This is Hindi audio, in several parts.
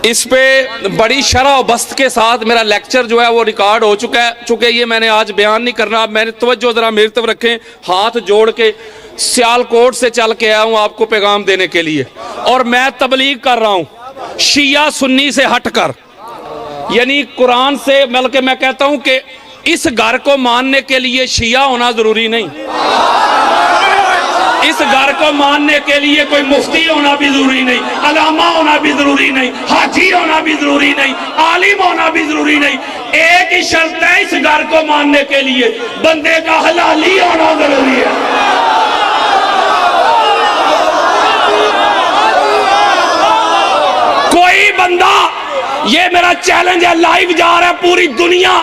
इस पे बड़ी शरह बस्त के साथ मेरा लेक्चर जो है वो रिकॉर्ड हो चुके ये मैंने आज बयान नहीं करना। अब मैंने तवज्जो जरा मेरी तरफ रखें, हाथ जोड़ के सियालकोट से चल के आया हूँ आपको पैगाम देने के लिए, और मैं तबलीग कर रहा हूँ शिया सुन्नी से हटकर, यानी कुरान से। बल्कि मैं कहता हूँ कि इस घर को मानने के लिए शिया होना जरूरी नहीं, इस घर को मानने के लिए कोई मुफ्ती होना भी जरूरी नहीं, अलामा होना भी जरूरी नहीं, हाजी होना भी जरूरी नहीं, आलिम होना भी जरूरी नहीं। एक ही शर्त है इस घर को मानने के लिए, बंदे का हलाली होना जरूरी है। कोई बंदा, ये मेरा चैलेंज है, लाइव जा रहा है, पूरी दुनिया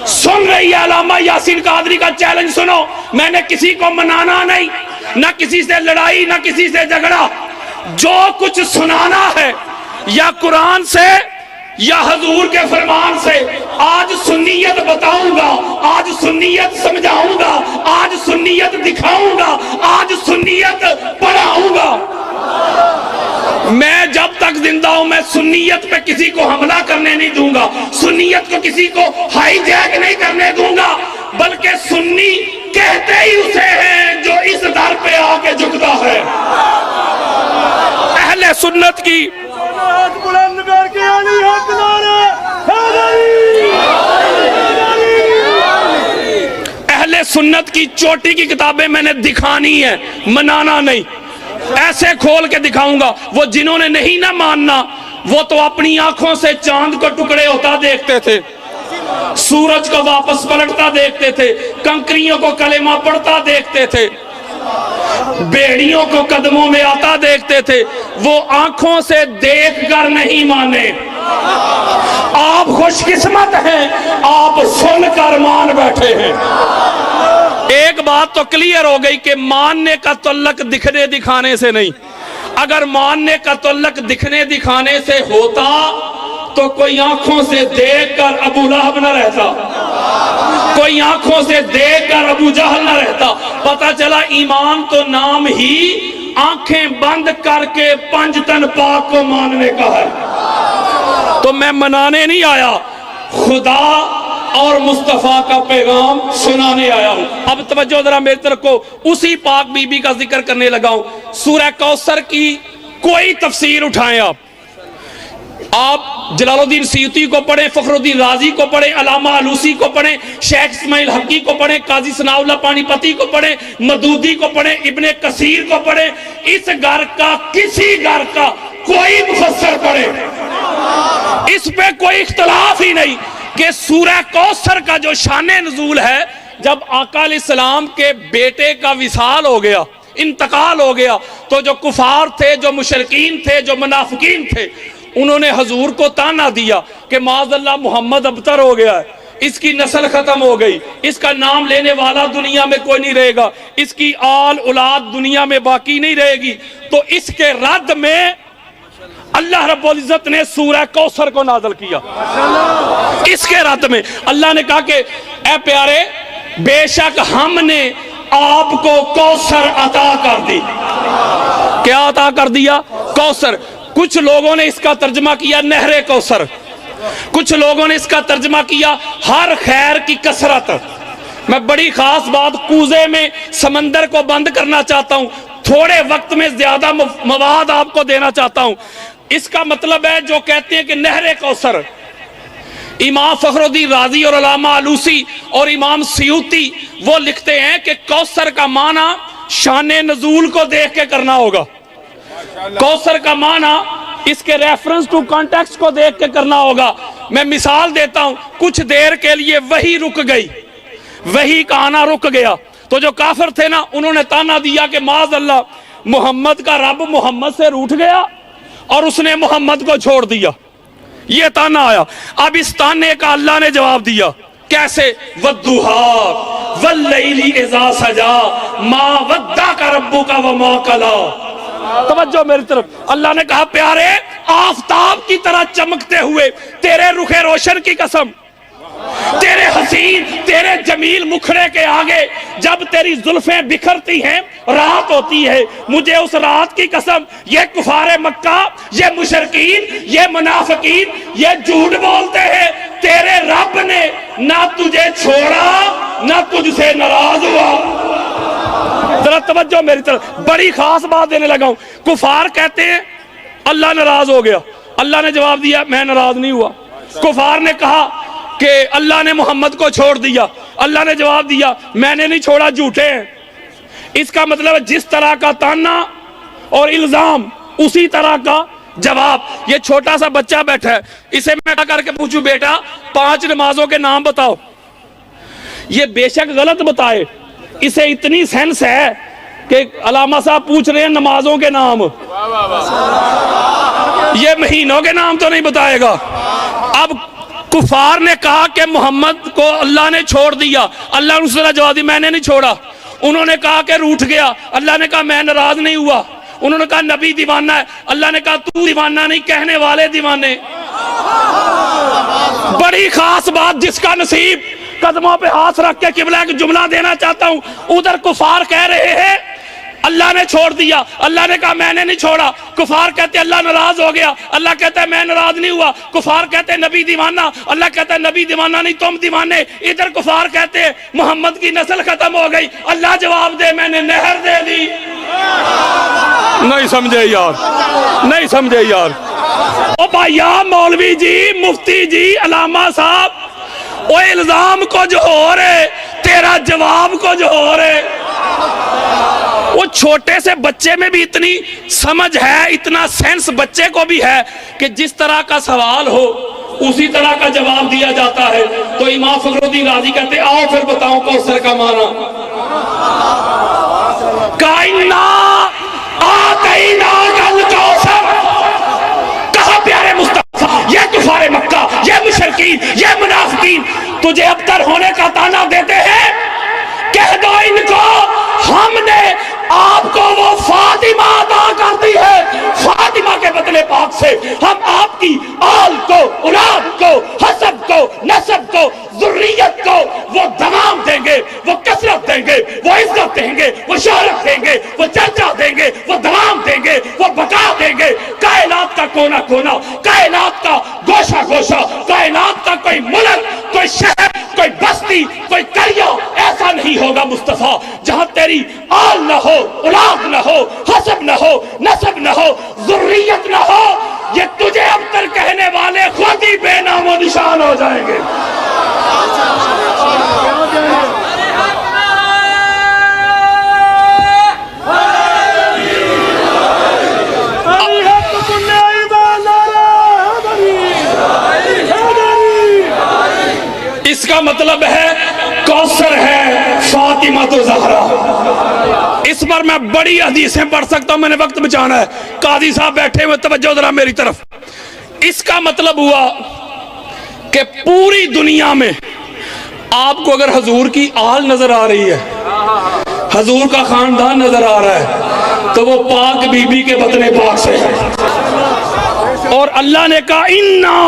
सुन रही है। अल्लामा यासीन कादरी का चैलेंज सुनो। मैंने किसी को मनाना नहीं, ना किसी से लड़ाई, ना किसी से झगड़ा। जो कुछ सुनाना है या कुरान से या हजूर के फरमान से, आज सुन्नियत बताऊंगा, आज सुन्नियत समझाऊंगा, आज सुन्नियत दिखाऊंगा, आज सुन्नियत पढ़ाऊंगा। मैं जब तक जिंदा हूं मैं सुन्नियत पे किसी को हमला करने नहीं दूंगा, सुन्नियत को किसी को हाईजैक नहीं करने दूंगा, बल्कि सुन्नी कहते ही उसे हैं जो इस दर पे आके झुकता है। अहले सुन्नत की अहले सुन्नत की चोटी की किताबें मैंने दिखानी है, मनाना नहीं। ऐसे खोल के दिखाऊंगा। वो जिन्होंने नहीं ना मानना, वो तो अपनी आंखों से चांद को टुकड़े होता देखते थे, सूरज को वापस पलटता देखते थे, कंकरियों को कलेमा पढ़ता देखते थे, बेड़ियों को कदमों में आता देखते थे। वो आंखों से देखकर नहीं माने। आप खुशकिस्मत हैं, आप सुनकर मान बैठे हैं। एक बात तो क्लियर हो गई कि मानने का तल्लक दिखने दिखाने से नहीं। अगर मानने का तल्लक दिखने दिखाने से होता तो कोई आंखों से देखकर अबू लहब न रहता, कोई आंखों से देखकर अबू जहल न रहता। पता चला ईमान तो नाम ही आंखें बंद करके पंजतन पाक को मानने का है। तो मैं मनाने नहीं आया, खुदा और मुस्तफा का पैगाम सुनाने आया हूं। अब तवज्जो जरा मेरी तरफ को, उसी पाक बीबी का जिक्र करने लगा हूं। सूरह कौसर की कोई तफसीर उठाएं आप जलालुद्दीन सयूती को पढ़ें, फखरुद्दीन राजी को पढ़ें, अल्लामा आलूसी को पढ़ें, शेख इस्माइल हकी को पढ़ें, काजी सनाउल्लाह पानीपती को पढ़ें, मदूदी को पढ़ें, इब्ने कसीर को पढ़ें। इस घर का किसी घर का कोई मुफस्सिर पढ़े, इस पे कोई इख्तलाफ ही नहीं कि सूरह कौसर का जो शाने नुज़ूल है, जब आका अलैहिस्सलाम के बेटे का विसाल हो गया, इंतकाल हो गया, तो जो कुफार थे, जो मुशरिकीन थे, जो मुनाफिकीन थे, उन्होंने हजूर को ताना दिया कि माज़अल्लाह मोहम्मद अबतर हो गया है, इसकी नस्ल खत्म हो गई, इसका नाम लेने वाला दुनिया में कोई नहीं रहेगा, इसकी आल औलाद दुनिया में बाकी नहीं रहेगी। तो इसके रद्द में अल्लाह रब्बुल इज्जत ने सूरह कौसर को नाज़िल किया। इसके रद्द में अल्लाह ने कहा कि ऐ प्यारे, बेशक हमने आपको कौसर अता कर दी। क्या अता कर दिया? कौसर। कुछ लोगों ने इसका तर्जमा किया नहरे कौसर, कुछ लोगों ने इसका तर्जमा किया हर खैर की कसरत। मैं बड़ी खास बात कूजे में समंदर को बंद करना चाहता हूं, थोड़े वक्त में ज्यादा मवाद आपको देना चाहता हूं। इसका मतलब है जो कहते हैं कि नहरे कौसर, इमाम फखरुद्दीन राजी और अल्लामा आलूसी और इमाम सयूती वो लिखते हैं कि कौसर का माना शाने नजूल को देख के करना होगा। कौसर का माना इसके रेफरेंस टू कॉन्टेक्स्ट को देख के करना होगा। मैं मिसाल देता हूं, कुछ देर के लिए वही रुक गई, वही का आना रुक गया, तो जो काफिर थे ना, उन्होंने ताना दिया कि माज़अल्लाह मोहम्मद का रब मोहम्मद से रूठ गया और उसने मोहम्मद को छोड़ दिया। ये ताना आया। अब इस ताने का अल्लाह ने जवाब दिया। कैसे? वद्दुहा वल्लैली इज़ा सजा मा वद्दाका रब्बुका व मा कला। तवज्जो मेरी तरफ। अल्लाह ने कहा प्यारे, आफताब की तरह चमकते हुए तेरे रुखे रोशन की कसम, तेरे हसीन तेरे जमील मुखड़े के आगे जब तेरी जुल्फें बिखरती हैं, रात होती है, मुझे उस रात की कसम, ये कुफारे मक्का, ये मुशरकीन, ये मुनाफिकीन, ये झूठ बोलते हैं, तेरे रब ने ना तुझे छोड़ा ना तुझसे नाराज हुआ। जरा तवज्जो मेरी तरफ, बड़ी खास बात देने लगा हूं। कुफार कहते हैं अल्लाह नाराज हो गया, अल्लाह ने जवाब दिया मैं नाराज नहीं हुआ। कुफार ने कहा कि अल्लाह ने मोहम्मद को छोड़ दिया, अल्लाह ने जवाब दिया मैंने नहीं छोड़ा, झूठे हैं। इसका मतलब जिस तरह का ताना और इल्जाम उसी तरह का जवाब। ये छोटा सा बच्चा बैठा है, इसे मैं करके पूछूं बेटा 5 नमाजों के नाम बताओ, ये बेशक गलत बताए, इसे इतनी सेंस है कि अलामा साहब पूछ रहे हैं नमाजों के नाम, ये महीनों के नाम तो नहीं बताएगा। अब कुफार ने कहा कि मोहम्मद को अल्लाह ने छोड़ दिया, अल्लाह ने उसका जवाब दिया मैंने नहीं छोड़ा। उन्होंने कहा कि रूठ गया, अल्लाह ने कहा मैं नाराज नहीं हुआ। उन्होंने कहा नबी दीवाना है, अल्लाह ने कहा तू दीवाना नहीं, कहने वाले दीवाने। बड़ी खास बात, जिसका नसीब कदमों पे हाथ रख के किबला का जुमला देना चाहता हूं। उधर कुफार कह रहे हैं अल्लाह ने छोड़ दिया, अल्लाह ने कहा मैंने नहीं छोड़ा। कुफार कहते अल्लाह नाराज हो गया, अल्लाह कहता है मैं नाराज नहीं हुआ। कुफार कहते हैं नबी दीवाना, अल्लाह कहता है नबी दीवाना नहीं तुम दीवाने। इधर कुफार कहते हैं मोहम्मद की नस्ल खत्म हो गई, अल्लाह जवाब दे मैंने नहर दे दी। नहीं समझे यार, नहीं समझे यार। ओ भैया मौलवी जी, मुफ्ती जी, अलामा साहब, वो इल्जाम को जो हो रहे, तेरा जवाब को जो हो रहे। वो छोटे से बच्चे में भी इतनी समझ है, इतना सेंस बच्चे को भी है कि जिस तरह का सवाल हो उसी तरह का जवाब दिया जाता है। तो इमाम फखरुद्दीन राजी कहते आओ फिर बताओ कौसर का माना। काइना आतैना कल कौसर, कहा प्यारे मुस्तफा ये कुफारे मक्का, ये मुशरकीन, ये मुनाफिकीन तुझे अबतर होने का ताना देते हैं, कह दो इनको हमने आपको वो फातिमा अता कर दी है। फातिमा के बदले पाक से हम आपकी आल को, औलाद को, हसब को, नसब को, जुर्रियत को वो दमाम देंगे, वो कसरत देंगे, वो इज्जत देंगे, वो शोहरत देंगे, वो चर्चा देंगे, वो दमाम देंगे, वो बका देंगे। कायनात का कोना कोना, कायनात का गोशा गोशा, कायनात का कोई मुल्क, कोई शहर, कोई बस्ती, कोई करिया ऐसा नहीं होगा मुस्तफा जहां तेरी आल न हो, औलाद न हो, हसब न हो, नसब न हो, जुर्रियत न हो। ये तुझे अबतर कहने वाले खुद ही बेनामो निशान हो जाएंगे। इसका मतलब है कौसर है फातिमा तो ज़हरा। इस पर मैं बड़ी हदीसें पढ़ सकता हूं, मैंने वक्त बचाना है। काजी साहब बैठे हुए, तवज्जो जरा मेरी तरफ। इसका मतलब हुआ कि पूरी दुनिया में आपको अगर हजूर की आल नजर आ रही है, हजूर का खानदान नजर आ रहा है, तो वो पाक बीबी के बदले पाक से है। और अल्लाह ने कहा इन्ना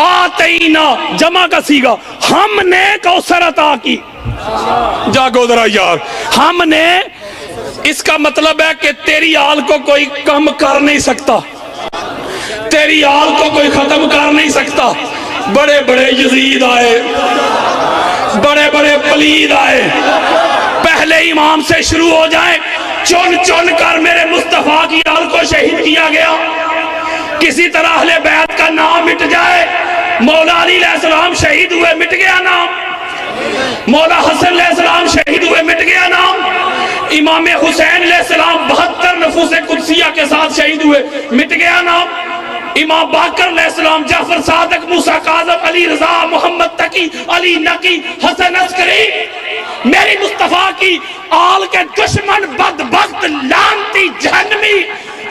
आतैना, जमा का सीगा, हमने कौसर अता की। जागो जरा यार, हमने, इसका मतलब है कि तेरी आल को कोई कम कर नहीं सकता, तेरी आल को कोई खत्म कर नहीं सकता। बड़े बड़े यजीद आए, बड़े बड़े पलीद आए, पहले इमाम से शुरू हो जाए, चुन चुन कर मेरे मुस्तफा की आल को शहीद किया गया। किसी तरह अहले बैत का नाम मिट जाए, मौला अली अलैहिस्सलाम शहीद हुए, मिट गया नाम। मौला हसन अलैहिस्सलाम शहीद हुए, मिट गया नाम। इमाम हुसैन अलैहिस्सलाम 72 नफूसे कुदसिया के साथ शहीद हुए, मिट गया नाम। इमाम बाकर अलैहिस्सलाम, जाफर सादिक, मूसा काज़िम, अली रजा, मोहम्मद तकी, अली नकी, हसन अस्करी, मेरी मुस्तफा की आल के दुश्मन, बदबख्त, लानती, जहन्नमी,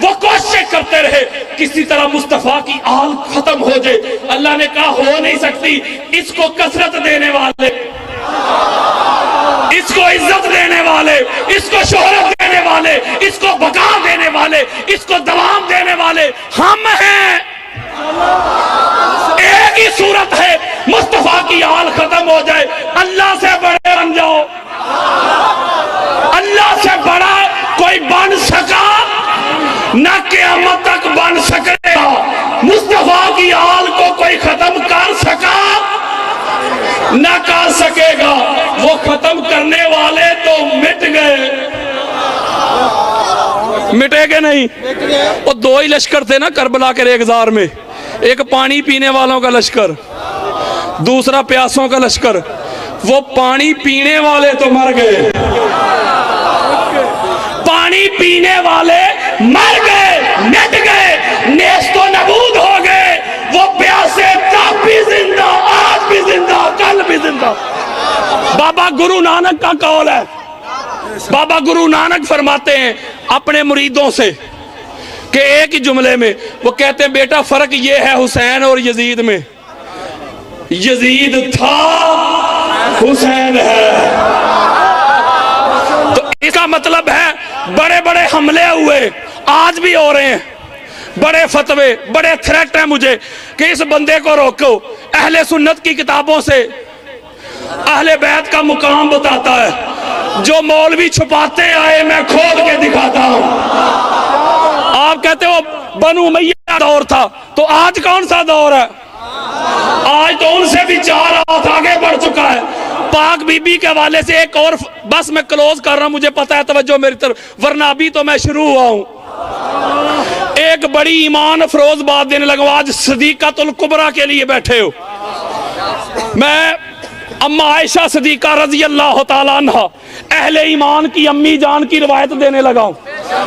वो कोशिश करते रहे किसी तरह मुस्तफा की आल खत्म हो जाए। अल्लाह ने कहा हो नहीं सकती। इसको कसरत देने वाले, इसको इज्जत देने वाले, इसको शोहरत देने वाले, इसको बका देने वाले, इसको दवाम देने वाले हम हैं। एक ही सूरत है, मुस्तफा मिट गए। मिटेगे नहीं। वो दो ही लश्कर थे ना करबला के रेगजार में, एक पानी पीने वालों का लश्कर, दूसरा प्यासों का लश्कर। वो पानी पीने वाले तो मर गए, पानी पीने वाले मर गए, मिट गए, नेस्तो नबूद हो गए। वो प्यासे तब भी जिंदा, आज भी जिंदा, कल भी जिंदा। बाबा गुरु नानक का कौल है। बाबा गुरु नानक फरमाते हैं अपने मुरीदों से कि एक ही जुमले में, वो कहते हैं बेटा फर्क ये है हुसैन और यजीद में, यजीद था, हुसैन है। तो इसका मतलब है बड़े बड़े हमले हुए, आज भी हो रहे हैं, बड़े फतवे, बड़े थ्रेट है मुझे कि इस बंदे को रोको। अहले सुन्नत की किताबों से अहले बैत का मुकाम बताता है, जो मौलवी छुपाते आए मैं खोल के दिखाता हूं। आप कहते हो बनु उमैया दौर था, तो आज कौन सा दौर है? आज तो उनसे भी 4 हाथ आगे बढ़ चुका है। पाक बीबी के हवाले से एक और, बस मैं क्लोज कर रहा हूं, मुझे पता है तवज्जो मेरी तरफ, वरना अभी तो मैं शुरू हुआ हूं। एक बड़ी ईमान अफरोज बात देने लगा, आज सदीकातुल कुबरा के लिए बैठे हो। मैं अम्मा आयशा सदीका रजी अल्लाह तआला अन्हा, अहले ईमान की अम्मी जान की रिवायत देने लगा हूं।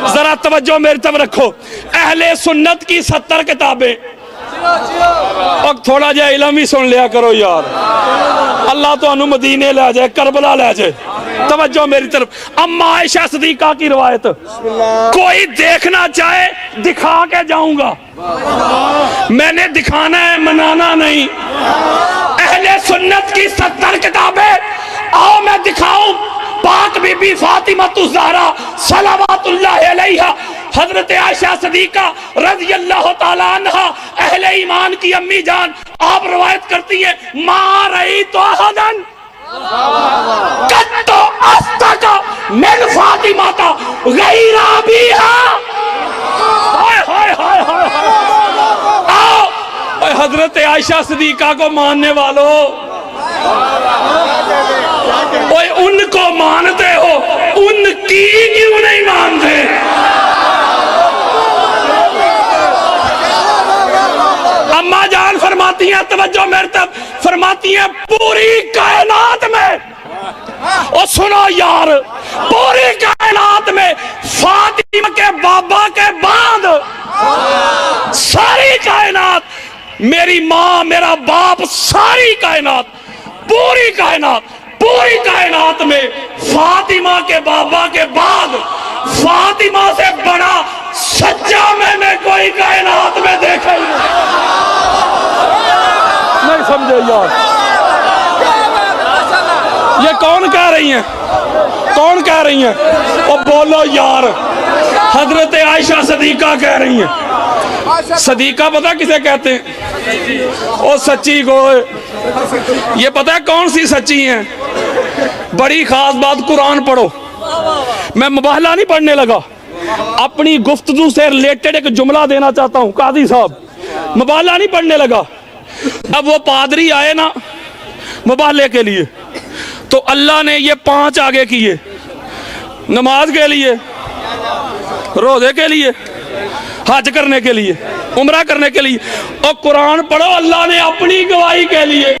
जरा तवज्जो मेरी तरफ रखो। अहले सुन्नत की 70 किताबें, और थोड़ा जा इल्म ही सुन लिया करो यार, अल्लाह तो अनु मदीने ले जाए, करबला ले जाए। तवज्जो मेरी तरफ। अम्मा आयशा सदीका की रिवायत, कोई देखना चाहे दिखा के जाऊंगा, मैंने दिखाना है, मनाना नहीं। अहले सुन्नत की 70 किताबें, आओ मैं दिखाऊं। पाक बीबी फातिमा ज़हरा सलावतुल्लाह अलैहा, हजरत आयशा सदीका रज़ी अल्लाह ताला अन्हा, अहले ईमान की अम्मी जान, आप रवायत करती है, मा रही तो हदन कत्तो अस्तका मिन फातिमा का गैरा बिहा। हाय हाय हाय हाय, आओ हजरत आयशा सदीका को मानने वालों, ओए उनको मानते हो, उनकी क्यों नहीं मानते? अम्मा जान फरमाती हैं, तवज्जो मेरे तरफ, फरमाती हैं पूरी कायनात में, और सुनो यार, पूरी कायनात में फातिमा के बाबा के बाद सारी कायनात, मेरी माँ, मेरा बाप, सारी कायनात, पूरी कायनात, पूरी कायनात में फातिमा के बाबा के बाद फातिमा से बड़ा सच्चा मैंने कोई कायनात में देखा ही नहीं। समझे यार, ये कौन कह रही हैं? कौन कह रही हैं? और बोलो यार, हजरत आयशा सदीका कह रही हैं। सदीका पता किसे कहते हैं? ओ सच्ची को, ये पता है कौन सी सच्ची हैं? बड़ी खास बात, कुरान पढ़ो। मैं मुबाहला नहीं पढ़ने लगा, अपनी गुफ्तगू से रिलेटेड एक जुमला देना चाहता हूं काजी साहब, मुबाहला नहीं पढ़ने लगा। अब वो पादरी आए ना मुबाहले के लिए, तो अल्लाह ने ये 5 आगे किए, नमाज के लिए, रोजे के लिए, हज करने के लिए, उम्रा करने के लिए, और कुरान पढ़ो अल्लाह ने अपनी गवाही के लिए।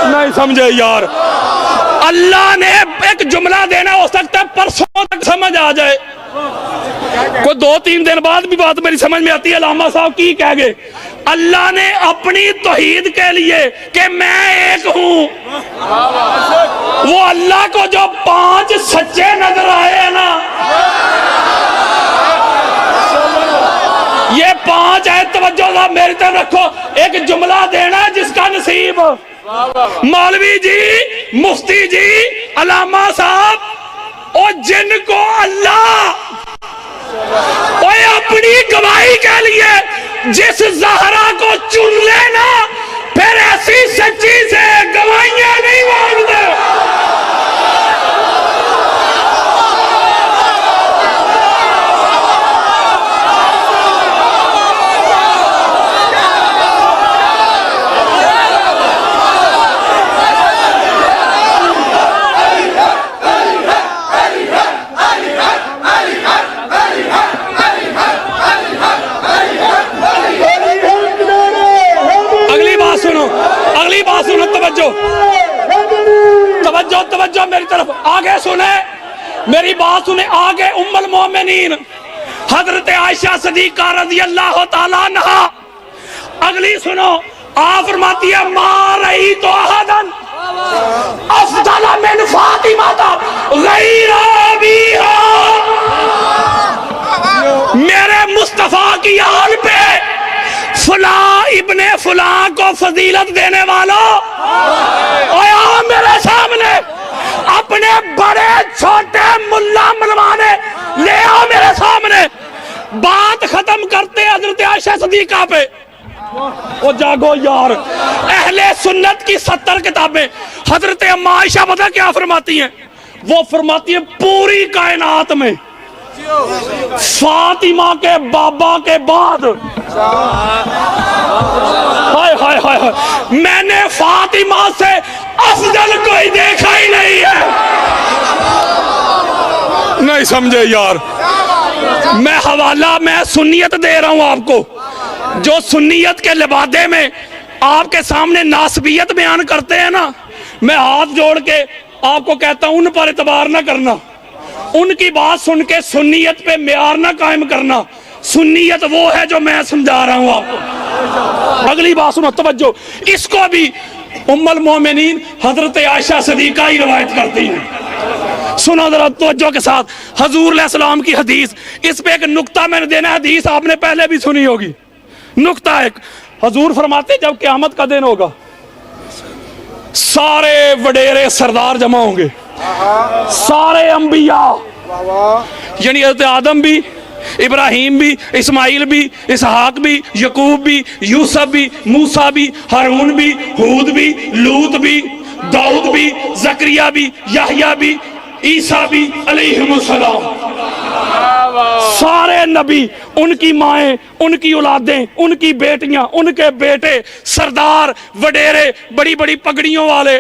नहीं समझे यार, अल्लाह ने एक जुमला देना, हो सकता है परसों तक समझ आ जाए, कोई 2-3 दिन बाद भी बात मेरी समझ में आती है। अल्लामा साहब की कह गए, अल्लाह ने अपनी तौहीद के लिए कि मैं एक हूं, वो अल्लाह को जो 5 सच्चे नजर आए हैं ना, ये 5 है। तवज्जो मेरी तरफ रखो, एक जुमला देना है जिसका नसीब, मौलवी जी, मुफ्ती जी, अल्लामा साहब, और जिनको अल्लाह ओए अपनी गवाही के लिए जिस ज़हरा को चुन लेना, फिर ऐसी सच्ची से गवाहियां नहीं मांगते। सुने, मेरी बात सुने। आगे उम्मुल मोमिनीन हजरत आयशा सिद्दीका रज़ी अल्लाह तआला अन्हा, अगली सुनो, आप फरमाती है मा रही तो अहदन अफदल मिन फातिमा गैर अबीहा। मेरे मुस्तफा की आल पे फला इब्ने फला को फजीलत देने वालों, आया मेरे सामने अपने बड़े छोटे मुल्ला मलवाने ले आओ मेरे सामने। बात खत्म करते हजरत आयशा सिद्दीका पे। ओ जागो यार, अहले सुन्नत की 70 किताबें। हजरत अम्मा आयशा पता क्या फरमाती हैं? वो फरमाती है पूरी कायनात में फातिमा के बाबा के बाद हाय हाय हाय हाय मैंने फातिमा से अफजल कोई देखा ही नहीं है। नहीं समझे यार, मैं हवाला, मैं सुन्नियत दे रहा हूं आपको, जो सुन्नियत के लिबादे में आपके सामने नासबियत बयान करते हैं ना, मैं हाथ जोड़ के आपको कहता हूं उन पर इतबार ना करना, उनकी बात सुन के सुन्नियत पे म्यार ना कायम करना। सुन्नियत वो है जो मैं समझा रहा हूं आपको। अगली बात सुनो, तवज्जो, इसको भी उम्मुल मोमिनीन हजरत आयशा सिद्दीका ही रवायत करती हैं। सुनो जरा तवज्जो के साथ, हजूर अलैहिस्सलाम की हदीस। इस पे एक नुक्ता मैंने देना, हदीस आपने पहले भी सुनी होगी। नुक्ता एक, हजूर फरमाते जब क़यामत का दिन होगा सारे वडेरे सरदार जमा होंगे, सारे अंबिया, यानी हज़रत आदम भी, इब्राहिम भी, इस्माइल भी, इसहाक भी, यकूब भी, यूसुफ भी, मूसा भी, हारून भी, हूद भी, लूत भी, दाऊद भी, जकरिया भी, याहया भी, ईसा भी अलैहिमुस्सलाम। सारे नबी, उनकी माएं, उनकी औलादें, उनकी बेटियां, उनके बेटे, सरदार वडेरे, बड़ी बड़ी पगड़ियों वाले,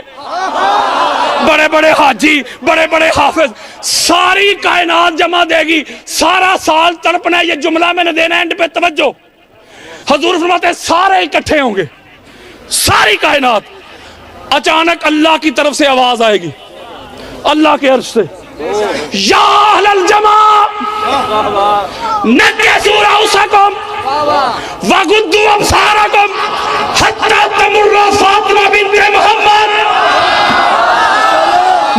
बड़े बड़े हाजी, बड़े बड़े हाफिज, सारी कायनात जमा देगी। सारा साल तड़पना, ये जुमला मैंने देना एंड पे तवज्जो। हजूर फरमाते हैं सारे इकट्ठे होंगे, सारी कायनात। अचानक अल्लाह की तरफ से आवाज आएगी, अल्लाह के अर्श से, या अहलल जमा नक्कसू रऊसकुम वगुद्दू अबसारकुम हत्ता तमुर्रु फातिमा बिन्त मोहम्मद।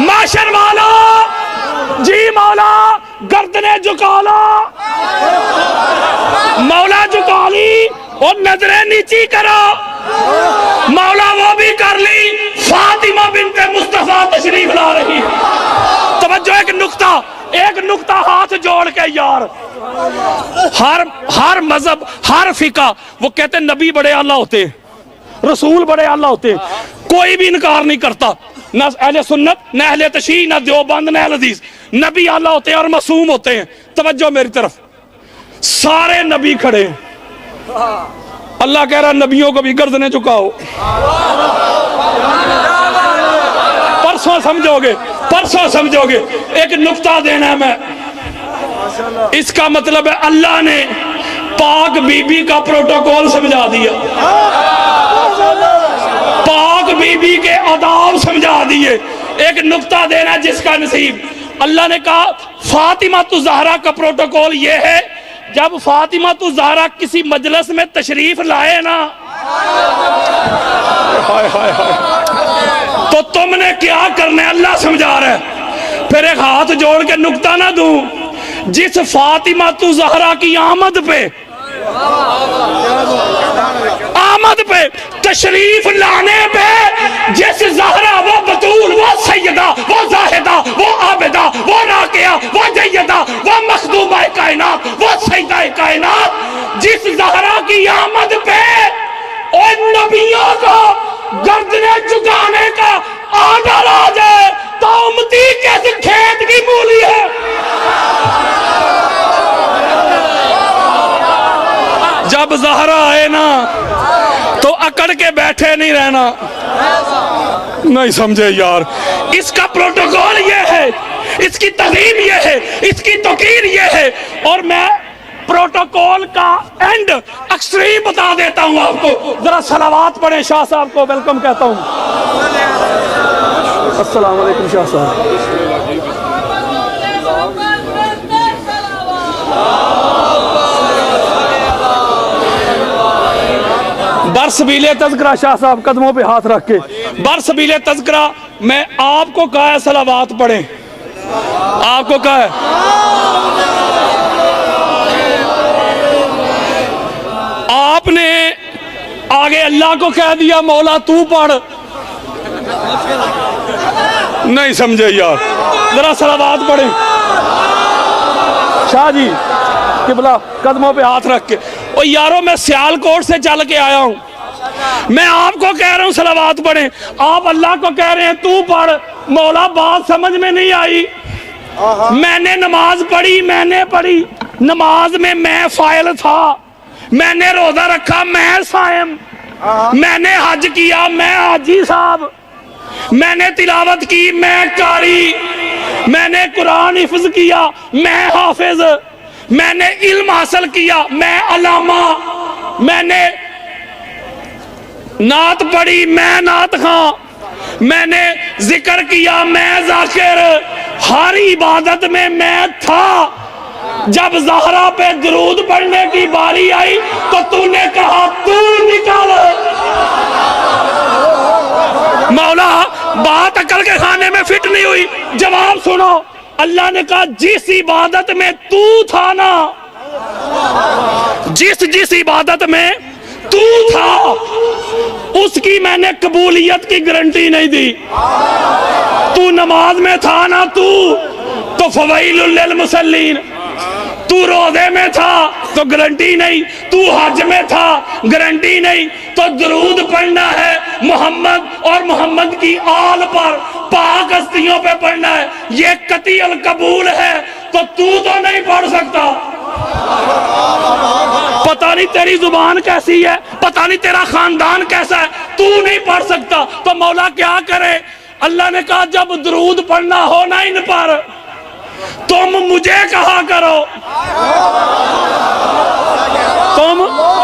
माशर वाला जी, मौला गर्दने झुका लो, मौला झुका ली और नजरें नीची करो, मौला वो भी कर ली। फातिमा बिन्त मुस्तफा तशरीफ ला रही। तवज्जो, एक नुक्ता हाथ जोड़ के यार, हर मजहब, हर फिका, वो कहते हैं नबी बड़े आला होते हैं, रसूल बड़े आला होते हैं, कोई भी इनकार नहीं करता, ना अहले सुन्नत, ना अहले तशरीह, ना देवबंद, ना अहले हदीस। नबी आला होते हैं और मासूम होते हैं। तवज्जो मेरी तरफ, सारे नबी खड़े हैं, अल्लाह कह रहा नबियों को भी गर्दनें झुकाओ। परसों समझोगे, परसों समझोगे। एक नुक्ता देना है मैं, इसका मतलब है अल्लाह ने पाक बीबी का प्रोटोकॉल समझा दिया, पाक बीबी के आदाब समझा दिए। एक नुक्ता देना जिसका नसीब, अल्लाह ने कहा फातिमा तु ज़हरा का प्रोटोकॉल ये है, जब फातिमा तु ज़हरा किसी मजलिस में तशरीफ लाए ना, हाय हाय हाय, तो तुमने क्या करना है अल्लाह समझा रहा है। फिर एक हाथ जोड़ के नुक्ता ना दूं, जिस फातिमा तु ज़हरा की आमद पे तशरीफ लाने पे, जिस ज़हरा, वो बतूल, वो सैयदा, वो जाहिदा, वो आबिदा, वो राकिया, वो जय्यदा, वो मखदूमा कायनात, वो सैयदा कायनात, जिस ज़हरा की आमद पे उन नबियों को गर्दने झुकाने का आर्डर आ जाए तो उम्मती कैसे खेत की मूली है। जब ज़हरा आए ना तो अकड़ के बैठे नहीं रहना। नहीं समझे यार, इसका प्रोटोकॉल ये है, इसकी तज़ीम ये है, इसकी तौकीर ये है। और मैं प्रोटोकॉल का एंड एक्सट्रीम बता देता हूं आपको। जरा सलावात पढ़े, शाह साहब को वेलकम कहता हूं। अस्सलाम वालेकुम शाह साहब। बरसबीले तज़किरा शाह साहब कदमों पे हाथ रख के, बरसबीले तज़किरा मैं आपको कहा है सलावात पढ़ें, आपको कहा है। आपने आगे अल्लाह को कह दिया मौला तू पढ़, नहीं समझे यार, जरा सलावात पढ़ें। शाह जी किबला कदमों पे हाथ रख के, ओ यारो मैं सियालकोट से चल के आया हूं, मैं आपको कह रहा हूं सलावात पढ़ें, आप अल्लाह को कह रहे हैं तू पढ़। मौला बात समझ में नहीं आई। मैंने नमाज पढ़ी, मैंने पढ़ी, नमाज में मैं फाइल था, मैंने रोजा रखा, मैं सायम, मैंने हज किया, मैं हाजी साहब, मैंने तिलावत की, मैं कारी, मैंने कुरान हिफ्ज किया, मैं हाफिज, मैंने इल्म हासिल किया, मैं अलामा, मैंने नात पढ़ी, मैं नात खां, मैंने जिक्र किया, मैं जाकिर, हर इबादत में मैं था। जब ज़हरा पे दरूद पढ़ने की बारी आई तो तूने कहा तू निकाल। मौला बात अकल के खाने में फिट नहीं हुई। जवाब सुनो, अल्लाह ने कहा जिस इबादत में तू था ना, जिस इबादत में तू था उसकी मैंने कबूलियत की गारंटी नहीं दी। तू नमाज में था ना, तू तो फवैलुल लिल मुसल्लीन, तू रोजे में था तो गारंटी नहीं, तू हज में था गारंटी नहीं, तो दरूद पढ़ना है मोहम्मद और मोहम्मद की आल पर, पाक हस्तियों पे पढ़ना है, ये कतीअल कबूल है, तो तू तो नहीं पढ़ सकता। पता नहीं तेरी जुबान कैसी है, पता नहीं तेरा खानदान कैसा है, तू नहीं पढ़ सकता। तो मौला क्या करे? अल्लाह ने कहा जब दरूद पढ़ना हो ना इन पर, तुम मुझे कहा करो, तुम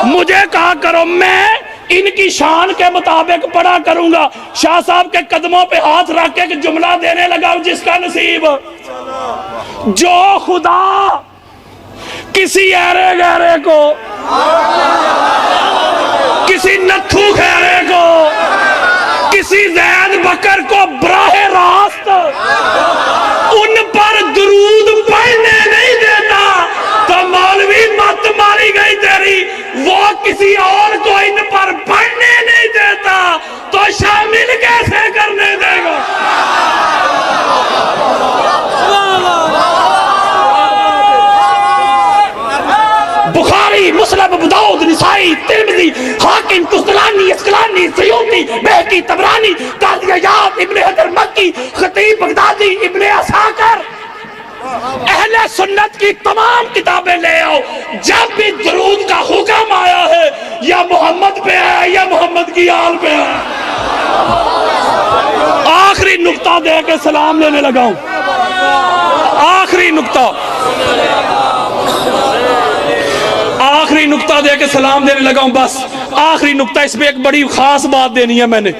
मुझे कहा करो, मैं इनकी शान के मुताबिक पढ़ा करूंगा। शाह साहब के कदमों पे हाथ रख के एक जुमला देने लगा, जिसका नसीब, जो खुदा किसी ऐरे गहरे को, किसी नथू खैरे को, किसी जैद बकर को बराहे रास्त उन पर दरूद पढ़ने नहीं देता, तो मौलवी मत मारी गई तेरी। वो किसी और को इन पर पढ़ने नहीं देता तो शामिल कैसे करने देगा? बुखारी, मुस्लिम, अबू दाऊद, निसाई, तिरमिज़ी, हाकिम, तुस्तलानी, अस्कलानी, सयूती, बहकी, तबरानी, काज़ी अय्याज़, इब्ने हजर मक्की, खतीब बगदादी, इब्ने असाकर, अहले सुन्नत की तमाम किताबें ले आओ। जब भी दरूद का हुक्म आया है या मोहम्मद पे है या मोहम्मद की आल पे है। आखिरी नुक्ता दे के सलाम लेने लगा हूं, आखिरी नुक्ता, आखिरी नुक्ता दे के सलाम देने लगा हूं, बस आखिरी नुक्ता। इसमें एक बड़ी खास बात देनी है मैंने,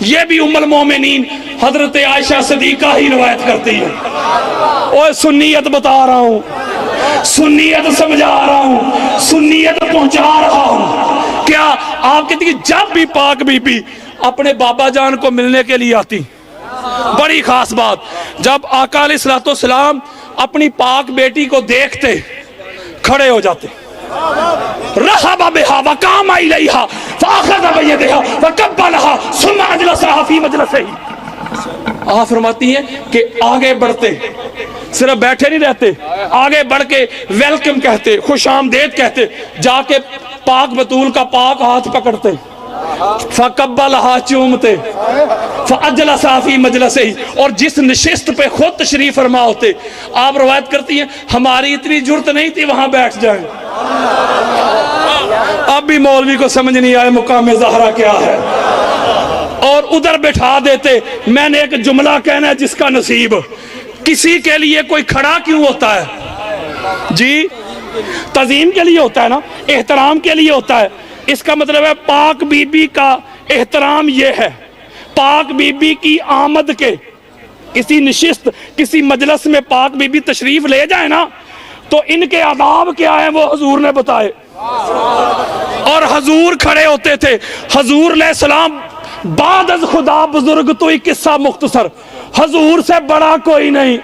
ये भी उम्मुल मोमिनीन हजरत आयशा सिद्दीका ही रवायत करती है। और सुन्नियत बता रहा हूं, सुन्नियत समझा रहा हूं, सुन्नियत पहुंचा रहा हूं। क्या आप कहती जब भी पाक बीबी अपने बाबा जान को मिलने के लिए आती, बड़ी खास बात, जब आका अलैहिस्सलातु वस्सलाम अपनी पाक बेटी को देखते खड़े हो जाते, रहबा बिहा व कामा इलैहा फअखज़ बियदिहा फकब्बलहा सुम्मा अजलसहा फी मजलिसिही। आप फरमाती हैं कि आगे बढ़ते, सिर्फ बैठे नहीं रहते, आगे बढ़ के वेलकम कहते, खुशामदेद कहते, जाके पाक बतूल का पाक हाथ पकड़ते, फकब्बलहा चूमते, फअजलसा फी मजलिसिही, और जिस नशिस्त पे खुद तशरीफ फरमा होते। आप रवायत करती हैं हमारी इतनी जुर्त नहीं थी वहां बैठ जाए। अब भी मौलवी को समझ नहीं आया मुकाम ज़हरा क्या है, और उधर बैठा देते। मैंने एक जुमला कहना है जिसका नसीब, किसी के लिए कोई खड़ा क्यों होता है जी? तज़ीम के लिए होता है ना, एहतराम के लिए होता है। इसका मतलब है पाक बीबी का एहतराम ये है, पाक बीबी की आमद के, किसी निशिस्त किसी मजलिस में पाक बीबी तशरीफ ले जाए ना, तो इनके आदाब क्या है वो हुजूर ने बताए। और और हजूर खड़े होते थे। हजूर अलैहिस्सलाम बाद अज खुदा बुजुर्ग तो ही किस्सा मुख्तसर, हजूर से बड़ा कोई नहीं,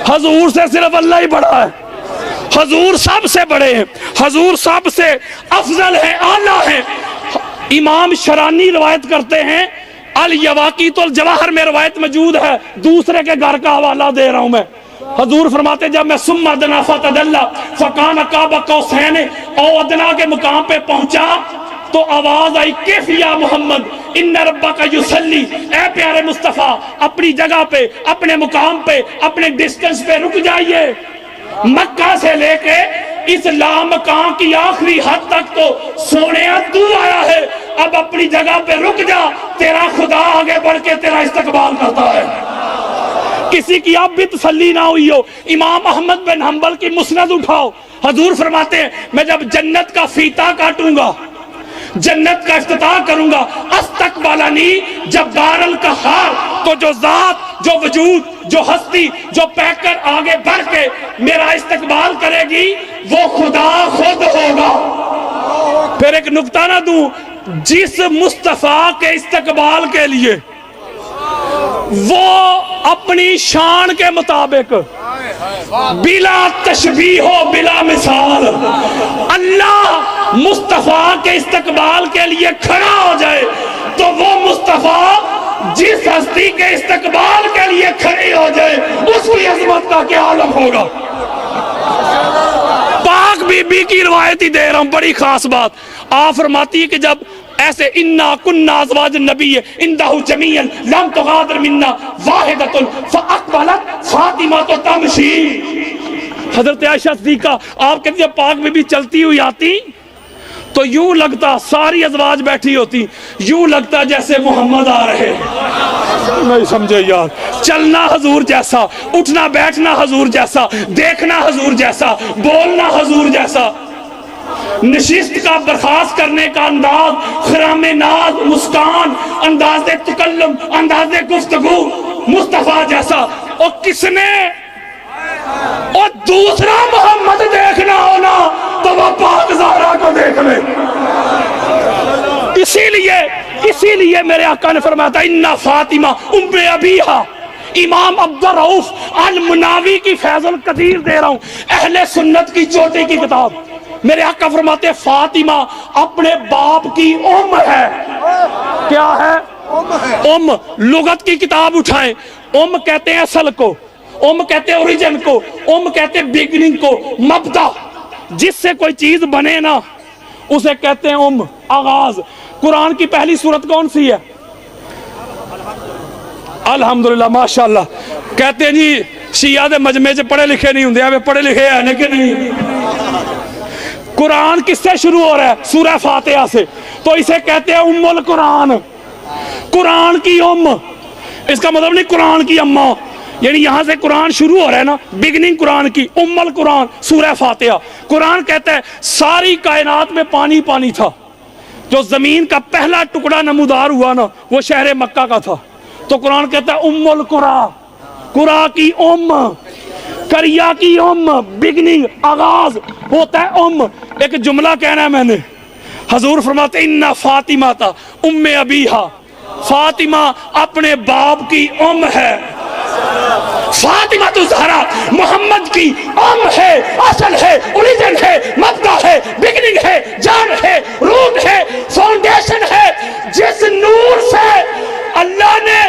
हजूर से सिर्फ अल्लाह ही बड़ा है। हजूर सबसे बड़े हैं, हजूर सबसे अफजल है, आला है। इमाम शरानी रवायत करते हैं, अल यवाकी तो जवाहर में रवायत मौजूद है, दूसरे के घर का हवाला दे रहा हूं मैं। हजूर फरमाते जब मैं सुम्मा अदना फतदल्ला फकान काबा कौसैन औ अदना के मुकाम पे पहुंचा तो आवाज आई किफ या मोहम्मद इन्ना रब्बका युसल्ली, ए प्यारे मुस्तफा अपनी जगह पे, अपने मुकाम पे, अपने डिस्टेंस पे रुक जाइए। मक्का से लेके इस लामकां की आखिरी हद तक तो सोने तू आया है, अब अपनी जगह पे रुक जा, तेरा खुदा आगे बढ़ के तेरा इस्तकबाल करता है। किसी की अब भी तसल्ली ना हुई हो, इमाम अहमद बिन हंबल की मुस्नद उठाओ। हजूर फरमाते हैं मैं जब जन्नत का फीता काटूंगा, जन्नत का इफ्तिताह करूंगा, अस्तकबालनी जब्बारल कहार, तो जो जात, जो वजूद, जो हस्ती, जो पैकर आगे बढ़ के मेरा इस्तकबाल करेगी वो खुदा खुद होगा। फिर एक नुक्ता ना दूं, जिस मुस्तफा के इस्तकबाल के लिए वो अपनी शान के मुताबिक बिला तशबीह हो बिला मिसाल अल्लाह मुस्तफा के इस्तकबाल के लिए खड़ा हो जाए तो वो मुस्तफा जिस हस्ती के इस्तकबाल के लिए खड़ी हो जाए उसकी अजमत का क्या आलम होगा। पाक बीबी की रिवायत ही दे रहा हूं, बड़ी खास बात। आप फरमाती है कि जब ऐसे इन्ना कुन्ना अज़वाज नबी इंदहु जमीअन लम तुगादिर मिन्ना वाहिदतुन फअक़बलत फातिमा तो तमशी। हजरत आयशा सिद्दीक़ा आप कहती है पाक बीबी चलती हुई आती तो यूं लगता सारी अज़वाज बैठी होती, यूं लगता जैसे मोहम्मद आ रहे। नहीं समझे यार, चलना हजूर जैसा, उठना बैठना हजूर जैसा, देखना हजूर जैसा, बोलना हजूर जैसा, नशिस्त का बर्खास्त करने का अंदाज, खरामे नाज, मुस्कान, अंदाज़े तकल्लुम, अंदाज़े गुफ्तगू मुस्तफा जैसा। और किसने और दूसरा मोहम्मद देखना हो ना तो वह पाक ज़हरा को देख ले। इसीलिए मेरे आका ने फरमाया था इन्ना फातिमा उम्मे अबीहा। इमाम अब्दुल रऊफ अल मुनावी की फैज़ुल कदीर दे रहा हूं, अहले सुन्नत की चोटी की किताब। मेरे आका फरमाते फातिमा अपने बाप की उम्म है। क्या है? उम्म। लुगत की किताब उठाएं, उम्म कहते हैं असल को, उम्म कहते हैं ओरिजिन को, उम्म कहते हैं बिगिनिंग को, मब्दा, जिससे कोई चीज बने ना उसे कहते हैं उम्म, आगाज। कुरान की पहली सूरत कौन सी है? अल्हम्दुलिल्लाह माशाअल्लाह। कहते हैं जी शिया दे मजमे च पढ़े लिखे नहीं होंगे, पढ़े लिखे है लेकिन नहीं। कुरान किससे शुरू हो रहा है? सूरह फातिहा से, तो इसे कहते हैं उम्मुल कुरान, कुरान की उम्म। इसका मतलब नहीं कुरान की अम्मा, यानी यहां से कुरान शुरू हो रहा है ना, बिगिनिंग कुरान की, उम्मुल कुरान सूरह फातिहा। कुरान कहता है सारी कायनात में पानी पानी था, जो जमीन का पहला टुकड़ा नमूदार हुआ ना वो शहर मक्का का था, तो कुरान कहता है उम्मुल कुरा, कुरा की उम्म, करिया की उम्म, बिगिनिंग आगाज होता है उम्म। एक जुमला कहना है मैंने, हजूर फरमाते इन्ना फातिमा था उम्मे अबीहा, फातिमा अपने बाप की उम्म है। फातिमा तो ज़हरा मोहम्मद की उम्म है, असल है, ओरिजिन है, मब्दा है, बिगिनिंग है, जान है, रूट है, फाउंडेशन है। जिस नूर से अल्लाह ने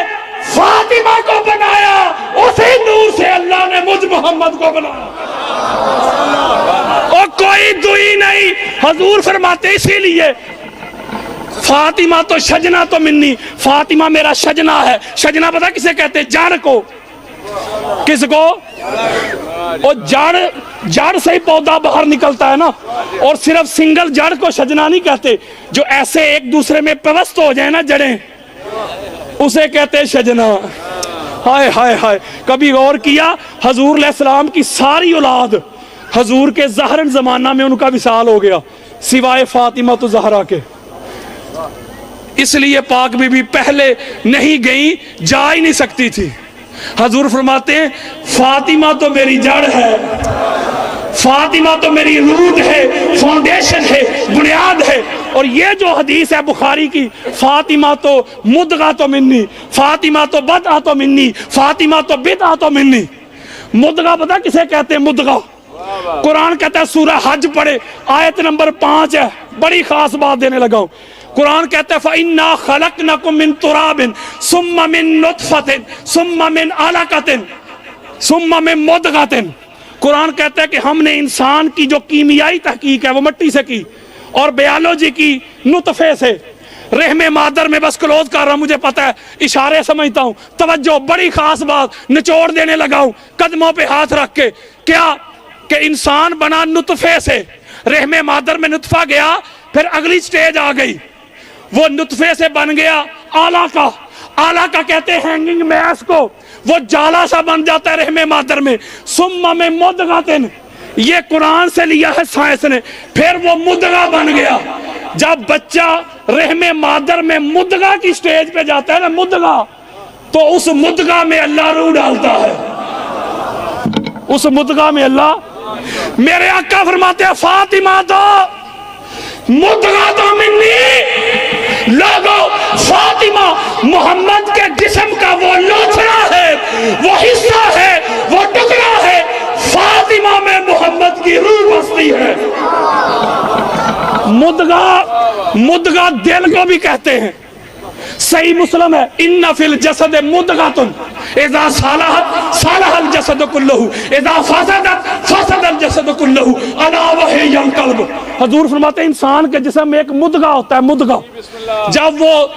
फातिमा को बनाया उसी नूर से अल्लाह ने मुझ मोहम्मद को बनाया, और कोई दुई नहीं। हजूर फरमाते इसीलिए फातिमा तो शजना तो मिन्नी, फातिमा मेरा शजना है। शजना पता किसे कहते हैं? जड़ को। किसको? और जड़ से ही पौधा बाहर निकलता है ना, और सिर्फ सिंगल जड़ को शजना नहीं कहते, जो ऐसे एक दूसरे में पेवस्त हो जाए ना जड़ें, उसे कहते हैं शजना। हाय हाय हाय, कभी गौर किया हजूर अलैहिस्सलाम की सारी औलाद हजूर के ज़हरन जमाना में उनका विसाल हो गया सिवाय फातिमा तो ज़हरा के। इसलिए पाक बीबी पहले नहीं गई, जा ही नहीं सकती थी। हजूर फरमाते हैं फातिमा तो मेरी जड़ है, फातिमा तो मेरी रूट है, फाउंडेशन है, बुनियाद है। और ये जो हदीस है बुखारी की, फातिमा तो मुदगा तो मिन्नी, फातिमा तो बदआ तो मिन्नी, फातिमा तो बिदआ तो मिन्नी। मुदगा पता किसे कहते हैं? मुदगा कुरान कहता है, सूरह हज पढ़े, आयत नंबर 5 है, बड़ी खास बात देने लगा हूं। कुरान कहता है फइन्ना खलकनकुम मिन तुराबिन सुम्मा मिन नुतफतिन सुम्मा मिन अलकतिन सुम्मा मिन मुदगतिन। कुरान कहता है कि हमने इंसान की जो कीमियाई तहकीक है वो मिट्टी से की, और बायोलॉजी की नुतफे से। रहमे मादर में बस क्लोज कर रहा हूं, मुझे पता है, इशारे समझता हूं। तवज्जो, बड़ी खास बात निचोड़ देने लगा हूं कदमों पे हाथ रख के। क्या कि इंसान बना नुतफे से, रहमे मादर में नुतफा गया, फिर अगली स्टेज आ गई, वो नुतफे से बन गया आला का। आला का कहते हैं हैंगिंग मैस को, वो जाला सा बन जाता है रहमे मादर में। सुम्मा में मुदगातिन, ये कुरान से लिया है साइंस ने। फिर वो मुदगा बन गया। जब बच्चा रहमे मादर में मुदगा की स्टेज पे जाता है ना, मुदगा, तो उस मुदगा में अल्लाह रूह डालता है। उस मुदगा में अल्लाह, मेरे आका फरमाते हैं फातिमा तो मुदगा तो मिन्नी। लोगों, फातिमा मोहम्मद के जिस्म का वो लोथड़ा है, वो हिस्सा है, वो टुकड़ा है। फातिमा में मोहम्मद की रूह बसती है। मुदगा, मुदगा दिल को भी कहते हैं। सही मुस्लिम है, इन्ना फिल जसद मुदगातुन इज़ा सलहत सलहल जसद कुल्लहु इज़ा फसदत फसदल जसद कुल्लहु अला वहियल कल्ब। हुजूर फरमाते हैं इंसान के जिस्म में एक मुदगा होता है, मुदगा। जब वो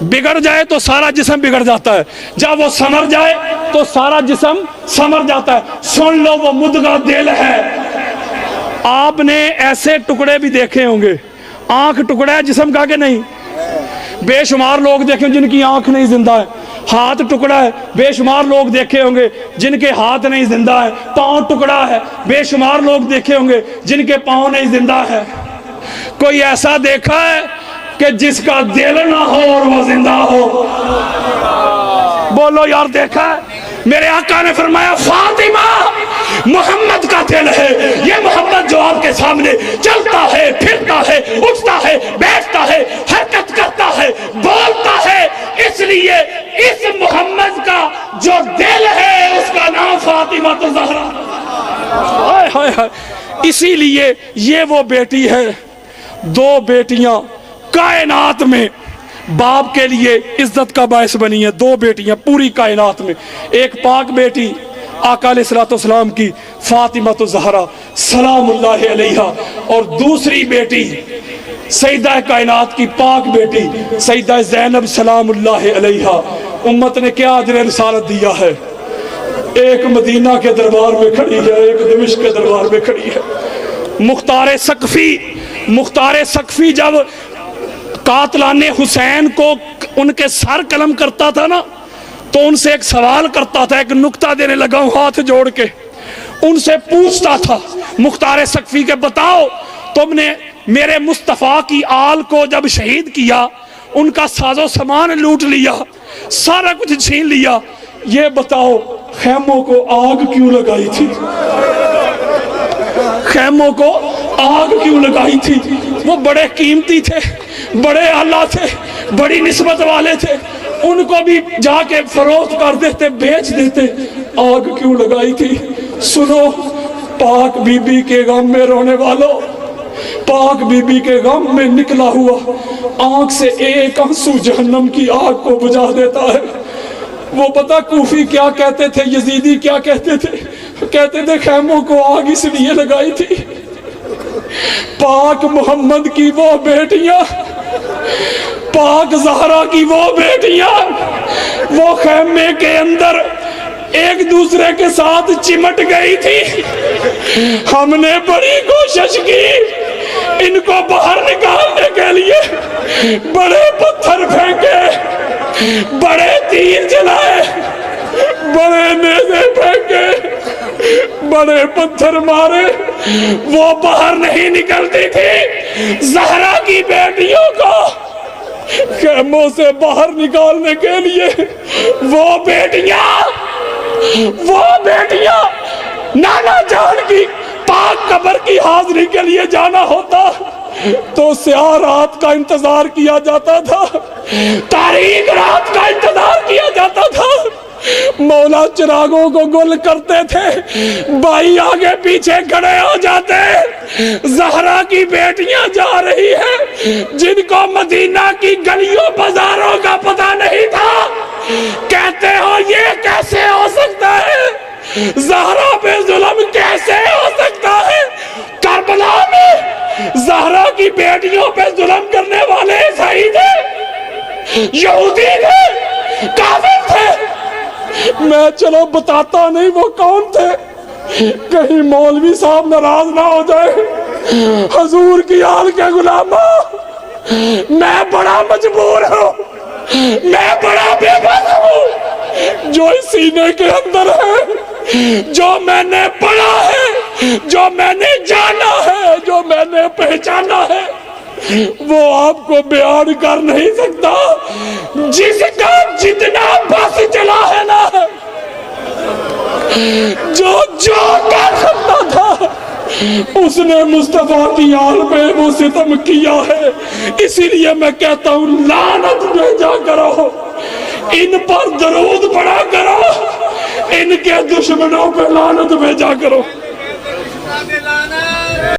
बिगड़ जाए तो सारा जिस्म बिगड़ जाता है, जब वो समर जाए तो सारा जिस्म समर जाता है। सुन लो, वो मुदगा दिल है। आपने ऐसे टुकड़े भी देखे होंगे, आंख टुकड़ा है जिस्म का के नहीं, बेशुमार लोग देखे जिनकी आंख नहीं जिंदा है। हाथ टुकड़ा है, बेशुमार लोग देखे होंगे जिनके हाथ नहीं जिंदा है। पांव टुकड़ा है, बेशुमार लोग देखे होंगे जिनके पांव नहीं जिंदा है। कोई ऐसा देखा है कि जिसका दिल ना हो और वो जिंदा हो? बोलो यार, देखा है? मेरे आका ने फरमाया फातिमा मोहम्मद का दिल है। ये मोहम्मद जो आपके सामने चलता है, फिरता है, उठता है, बैठता है, हरकत करता है, बोलता है, इसलिए इस मोहम्मद का जो दिल है उसका नाम फातिमा तो ज़हरा। हाय हाय हाय। इसीलिए ये वो बेटी है। दो बेटियां कायनात में बाप के लिए इज्जत का बायस बनी है। दो बेटियां पूरी कायनात में, एक पाक बेटी आका अलैहिस्सलाम की फातिमा तो ज़हरा सलामुल्लाहि अलैहा, और दूसरी बेटी सईदा कायनात की पाक बेटी सईदा ज़ैनब सलामुल्लाहि अलैहा। उम्मत ने क्या अजर रिसालत दिया है। एक मदीना के दरबार में खड़ी है, एक दमिश्क के दरबार में खड़ी है। मुख्तार सकफी जब कातलाने हुसैन को उनके सर कलम करता था ना, तो उनसे एक सवाल करता था, एक नुक्ता देने लगा हूं हाथ जोड़ के। उनसे पूछता था मुख्तार सकफी के, बताओ तुमने मेरे मुस्तफ़ा की आल को जब शहीद किया, उनका साजो सामान लूट लिया, सारा कुछ छीन लिया, ये बताओ खैमों को आग क्यों लगाई थी? खैमों को आग क्यों लगाई थी? वो बड़े कीमती थे, बड़े आला थे, बड़ी निस्बत वाले थे, उनको भी जाके फरोख्त कर देते, बेच देते, आग क्यों लगाई थी? सुनो, पाक बीबी के गम में रोने वालों, पाक बीबी के गम में निकला हुआ आंख से एक आंसू जहन्नम की आग को बुझा देता है। वो पता कूफी क्या कहते थे, यजीदी क्या कहते थे? कहते थे खैमों को आग इसलिए लगाई थी, पाक मोहम्मद की वो बेटियां, पाक ज़हरा की वो बेटियां, वो खैमे के अंदर एक दूसरे के साथ चिमट गई थी। हमने बड़ी कोशिश की इनको बाहर निकालने के लिए, बड़े पत्थर फेंके, बड़े तीर चलाए, बड़े नेज़े फेंके, बड़े पत्थर मारे, वो बाहर नहीं निकलती थी। ज़हरा की बेटियों को खैमों से बाहर निकालने के लिए वो बेटियां नाना जान की पाक कब्र की हाजिरी के लिए जाना होता तो स्याह रात का इंतजार किया जाता था, तारीख रात का इंतजार किया जाता था। मौला चिरागों को गुल करते थे, भाई आगे पीछे खड़े हो जाते। ज़हरा की बेटियां जा रही है जिनको मदीना की गलियों बाजारों का पता नहीं था, कहते हो ये कैसे हो सकता है, ज़हरा पे जुल्म कैसे हो सकता है। करबला में ज़हरा की बेटियों पे जुल्म करने वाले ईसाई थे, यहूदी थे, काफिर थे। मैं चलो बताता नहीं वो कौन थे, कहीं मौलवी साहब नाराज ना हो जाए। हजूर की आल के गुलामा, मैं बड़ा मजबूर हूँ, मैं बड़ा बेबस हूँ। जो इस सीने के अंदर है, जो मैंने पढ़ा है, जो मैंने जाना है, जो मैंने पहचाना है, वो आपको बयान कर नहीं सकता। जिसका जितना बस चला है ना, जो जो कर सकता था उसने मुस्तफा की आल पे वो सितम किया है। इसीलिए मैं कहता हूँ लानत भेजा करो, इन पर दरूद पढ़ा करो, इनके दुश्मनों पे लानत भेजा करो।